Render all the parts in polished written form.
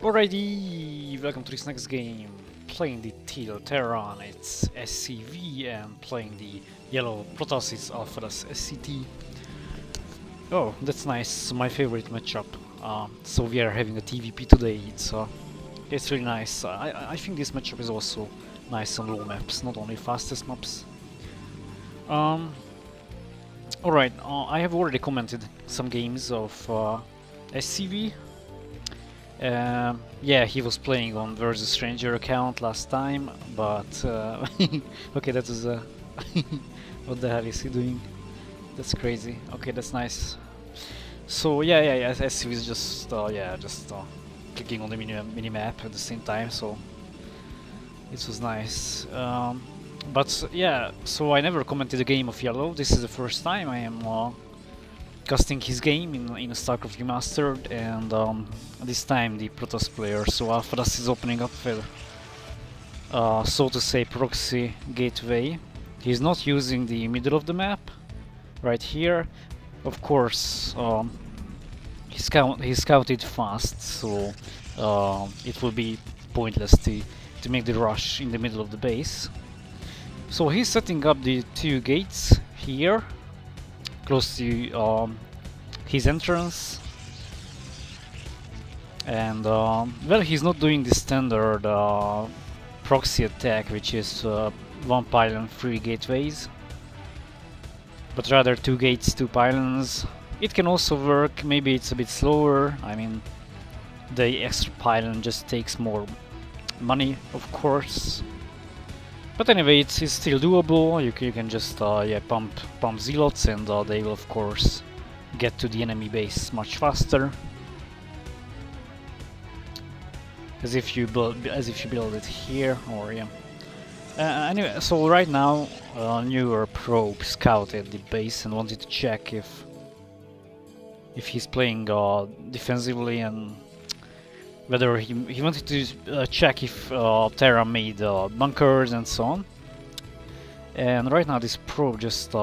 Alrighty, welcome to this next game. Playing the teal Terran, it's SCV, and playing the yellow Protoss, it's Alfadas-ScT. Oh, that's nice, my favorite matchup. So we are having a TVP today, it's really nice. I think this matchup is also nice on low maps, not only fastest maps. Alright, I have already commented some games of SCV. Yeah, he was playing on Versus Stranger account last time, but okay, that was what the hell is he doing? That's crazy. Okay, that's nice. So yeah, SCV is just clicking on the mini map at the same time, so it was nice. But yeah, so I never commented a game of Yellow. This is the first time I am casting his game in a StarCraft Remastered, and this time the Protoss player, so Alfadas is opening up with, so to say, proxy gateway. He's not using the middle of the map, right here. Of course, he scouted fast, so it will be pointless to make the rush in the middle of the base. So he's setting up the two gates here, close to his entrance, and well, he's not doing the standard proxy attack, which is one pylon, 3 gateways, but rather 2 gates, 2 pylons. It can also work, maybe it's a bit slower. I mean, the extra pylon just takes more money, of course. But anyway, it's still doable. You can just yeah, pump zealots, and they will of course get to the enemy base much faster, as if you build it here, or yeah. Anyway, so right now, newer probe scouted the base and wanted to check if he's playing defensively, and whether he wanted to check if Terra made bunkers and so on. And right now this probe just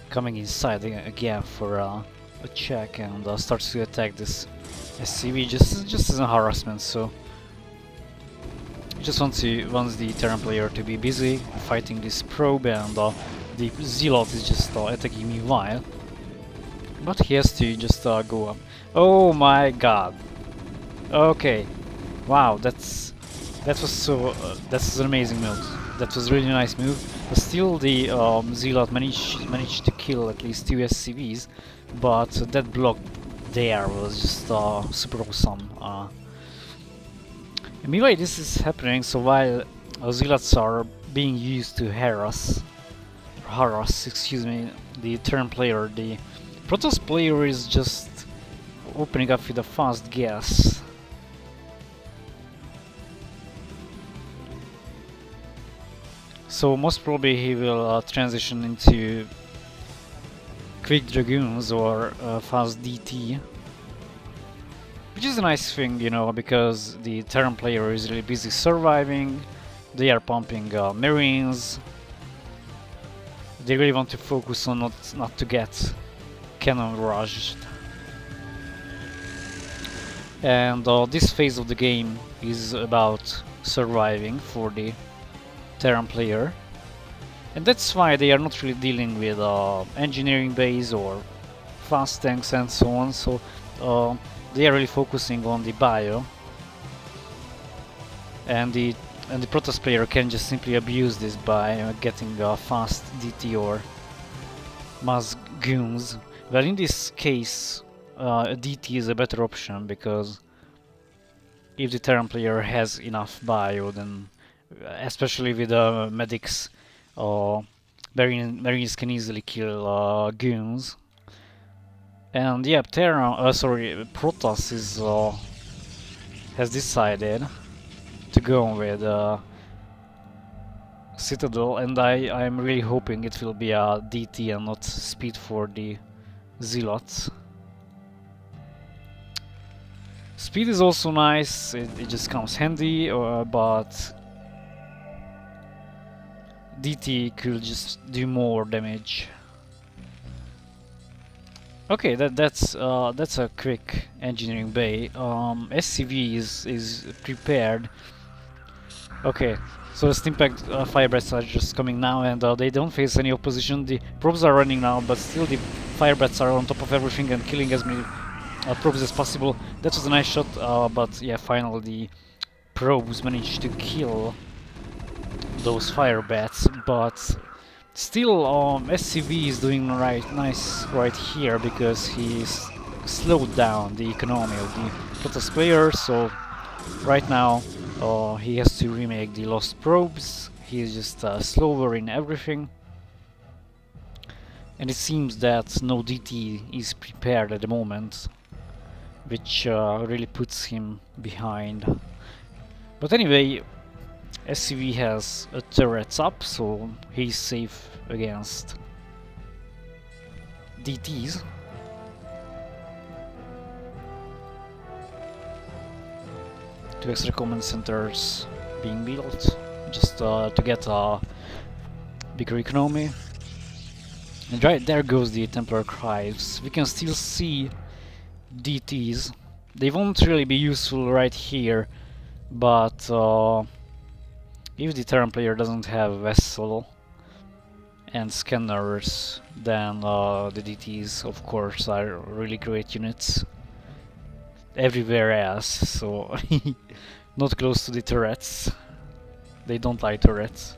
coming inside again for a check, and starts to attack this SCV just as a harassment. So just wants the Terran player to be busy fighting this probe, and the Zealot is just attacking me while. But he has to just go up. Oh my god. Okay. Wow, that was an amazing move. That was a really nice move. But still, the Zealot managed to kill at least 2 SCVs, but that block there was just super awesome. Anyway, this is happening, so while Zealots are being used to harass, excuse me, the Terran player, the Protoss player is just opening up with a fast gas. So most probably he will transition into quick dragoons or fast DT, which is a nice thing, you know, because the Terran player is really busy surviving. They are pumping marines. They really want to focus on not to get cannon rushed. And this phase of the game is about surviving for the Terran player, and that's why they are not really dealing with engineering base or fast tanks and so on. So they are really focusing on the bio, and the Protoss player can just simply abuse this by getting fast DT or mass goons. Well, in this case, a DT is a better option, because if the Terran player has enough bio, then especially with medics, Marines can easily kill goons. And yeah, Protoss has decided to go with Citadel, and I'm really hoping it will be a DT and not speed for the Zealots. Speed is also nice, it just comes handy, but DT could just do more damage. Okay, that's a quick engineering bay. SCV is prepared. Okay, so the Stimpack Firebreaths are just coming now, and they don't face any opposition. The probes are running now, but still the Firebreaths are on top of everything and killing as many probes as possible. That was a nice shot, but yeah, finally the probes managed to kill those Firebats, but still SCV is doing nice right here because he's slowed down the economy of the Protoss player, so right now he has to remake the lost probes. He is just slower in everything, and it seems that no DT is prepared at the moment, which really puts him behind. But anyway, SCV has a turrets up, so he's safe against DTs. Two extra command centers being built just to get a bigger economy. And right there goes the Templar Archives. We can still see DTs. They won't really be useful right here, but if the Terran player doesn't have Vessel and Scanners, then the DTs of course are really great units everywhere else, so not close to the turrets. They don't like turrets.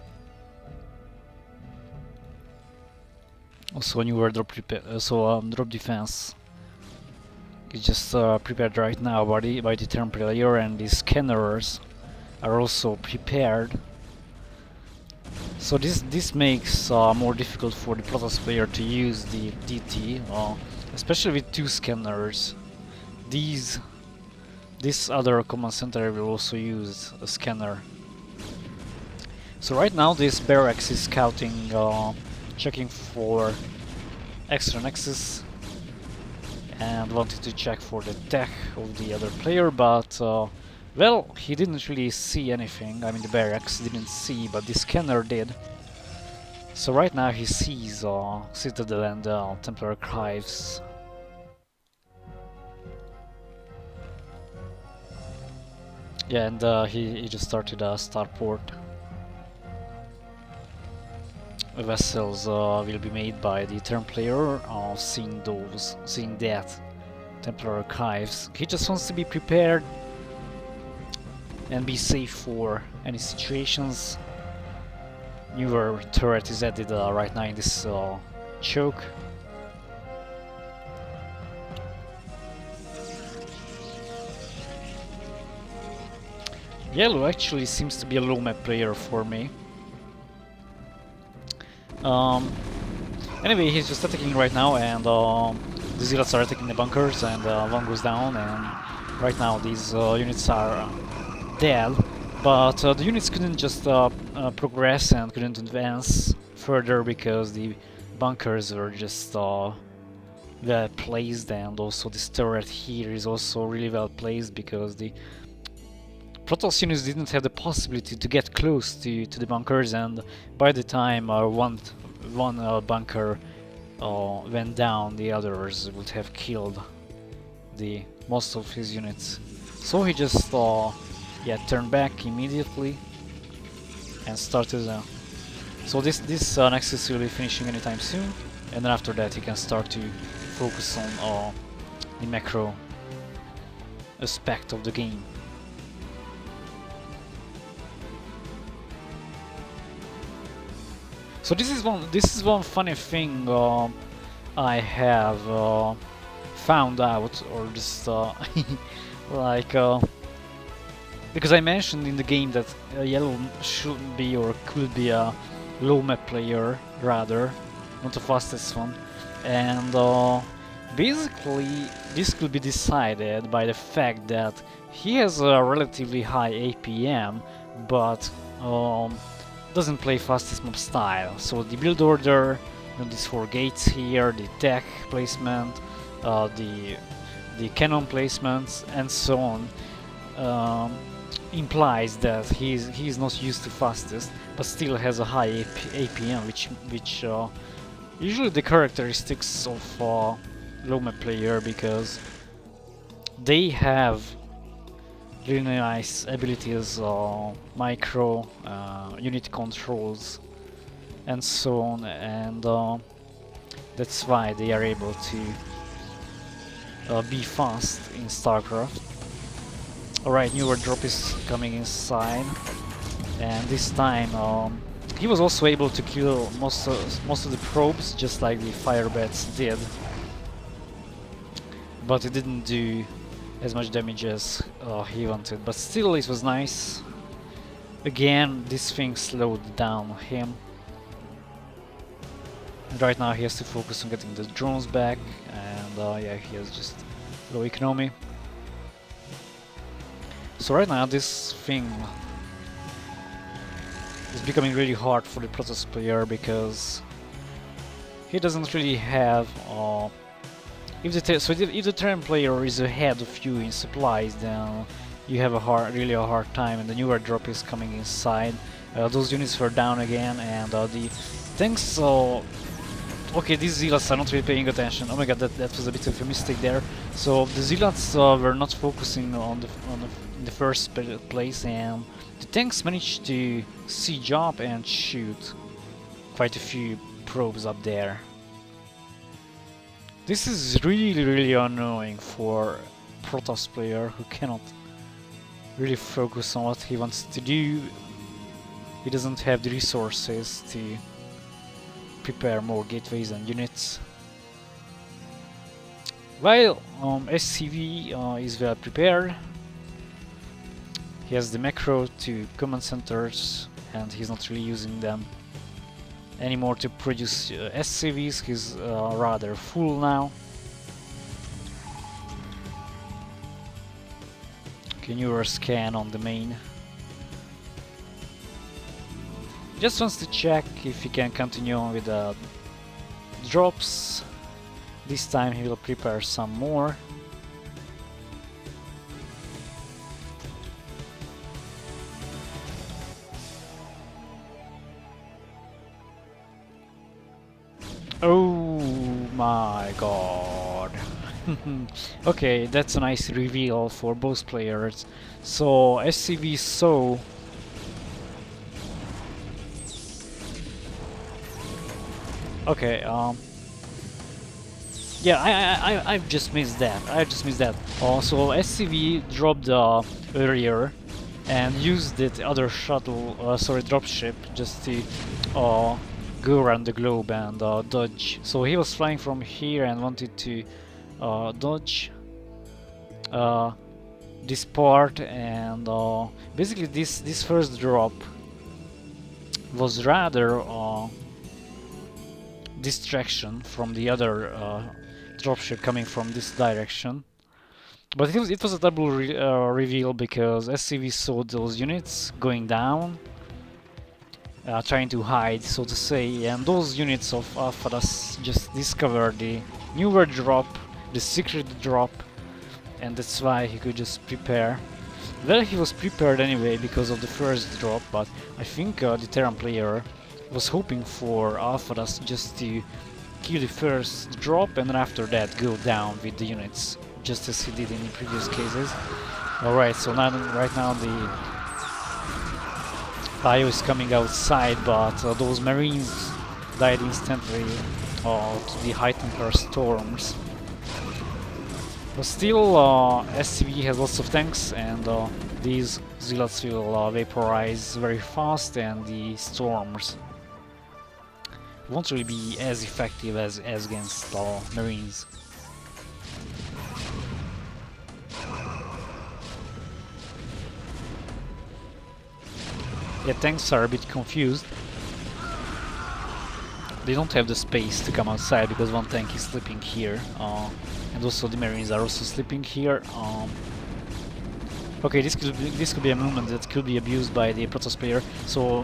Also, newer drop drop defense is just prepared right now by the Terran player, and the Scanners are also prepared. So this makes more difficult for the Protoss player to use the DT, especially with two Scanners. This other command center will also use a scanner. So right now this barracks is scouting, checking for extra nexus, and wanted to check for the tech of the other player, but well, he didn't really see anything. I mean, the barracks didn't see, but the scanner did. So right now he sees Citadel and Templar Archives. Yeah, and he just started a starport. Vessels will be made by the Terran player, seeing that Templar Archives. He just wants to be prepared and be safe for any situations. Newer turret is added right now in this choke. Yellow actually seems to be a low map player for me. Anyway, he's just attacking right now, and the zealots are attacking the bunkers, and one goes down, and right now these units are dead. But the units couldn't just progress and couldn't advance further because the bunkers were just well placed, and also this turret here is also really well placed because the Protoss units didn't have the possibility to get close to the bunkers, and by the time one bunker went down, the others would have killed the most of his units. So he just yeah, turned back immediately and started. So this nexus will be finishing anytime soon, and then after that he can start to focus on the macro aspect of the game. So this is one funny thing I have found out, or just like because I mentioned in the game that yellow should be or could be a low map player rather, not the fastest one, and basically this could be decided by the fact that he has a relatively high APM, but doesn't play fastest mob style. So the build order, these 4 gates here, the tech placement, the cannon placements, and so on, implies that he's not used to fastest, but still has a high APM, which usually the characteristics of low map player because they have really nice abilities, micro, unit controls, and so on, and that's why they are able to be fast in StarCraft. Alright, newer drop is coming inside, and this time he was also able to kill most of the probes, just like the firebats did, but it didn't do as much damage as he wanted. But still, it was nice. Again, this thing slowed down him. And right now he has to focus on getting the drones back, and yeah, he has just low economy. So right now this thing is becoming really hard for the Protoss player because he doesn't really have if the Terran player is ahead of you in supplies, then you have really a hard time, and the newer drop is coming inside. Those units were down again, and the tanks. Okay, these zealots are not really paying attention. Oh my god, that was a bit of a mistake there. So the zealots were not focusing in the first place, and the tanks managed to siege up and shoot quite a few probes up there. This is really annoying for Protoss player who cannot really focus on what he wants to do. He doesn't have the resources to prepare more gateways and units. While SCV is well prepared, he has the macro to command centers, and he's not really using them anymore to produce SCVs. He's rather full now. Okay, newer scan on the main. Just wants to check if he can continue on with the drops. This time he will prepare some more. Oh my god. Okay, that's a nice reveal for both players. So SCV saw okay, yeah, I've just missed that. So SCV dropped earlier and used the other shuttle, dropship, just to go around the globe and dodge. So he was flying from here and wanted to dodge this part, and basically this first drop was rather distraction from the other dropship coming from this direction. But it was a double reveal because SCV saw those units going down, trying to hide, so to say, and those units of Alfadas just discovered the newer drop, the secret drop, and that's why he could just prepare. Well, he was prepared anyway because of the first drop, but I think the Terran player was hoping for Alfadas just to kill the first drop and then after that go down with the units, just as he did in the previous cases. Alright, so right now the IO is coming outside, but those marines died instantly to the high temperature storms. But still, SCV has lots of tanks, and these zealots will vaporize very fast, and the storms won't really be as effective as against marines. Yeah, tanks are a bit confused. They don't have the space to come outside because one tank is sleeping here, and also the marines are also sleeping here. Okay, this could be a movement that could be abused by the Protoss player. So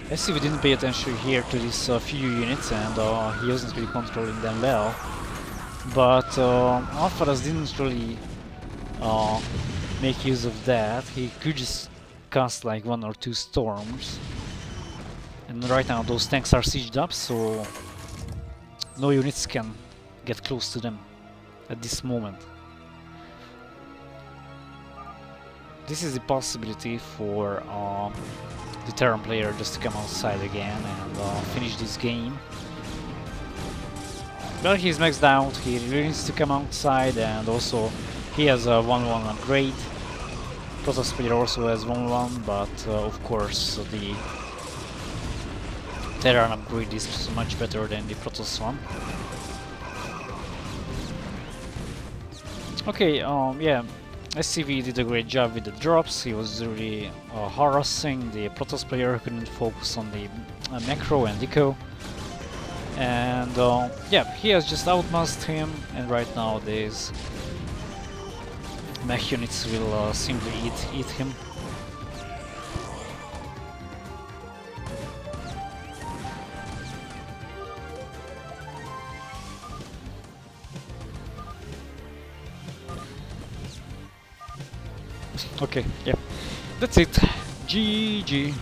SCV didn't pay attention here to these few units, and he wasn't really controlling them well. But Alfadas didn't really make use of that. He could just cast like 1 or 2 storms. And right now those tanks are sieged up, so no units can get close to them at this moment. This is the possibility for the Terran player just to come outside again and finish this game. But he's maxed out, he really needs to come outside, and also he has a 1-1 upgrade. Protoss player also has 1-1, but of course the Terran upgrade is much better than the Protoss one. Okay, yeah, SCV did a great job with the drops. He was really harassing the Protoss player who couldn't focus on the macro and eco. And yeah, he has just outmasked him, and right now these mech units will simply eat him. Okay, yeah, that's it. GG.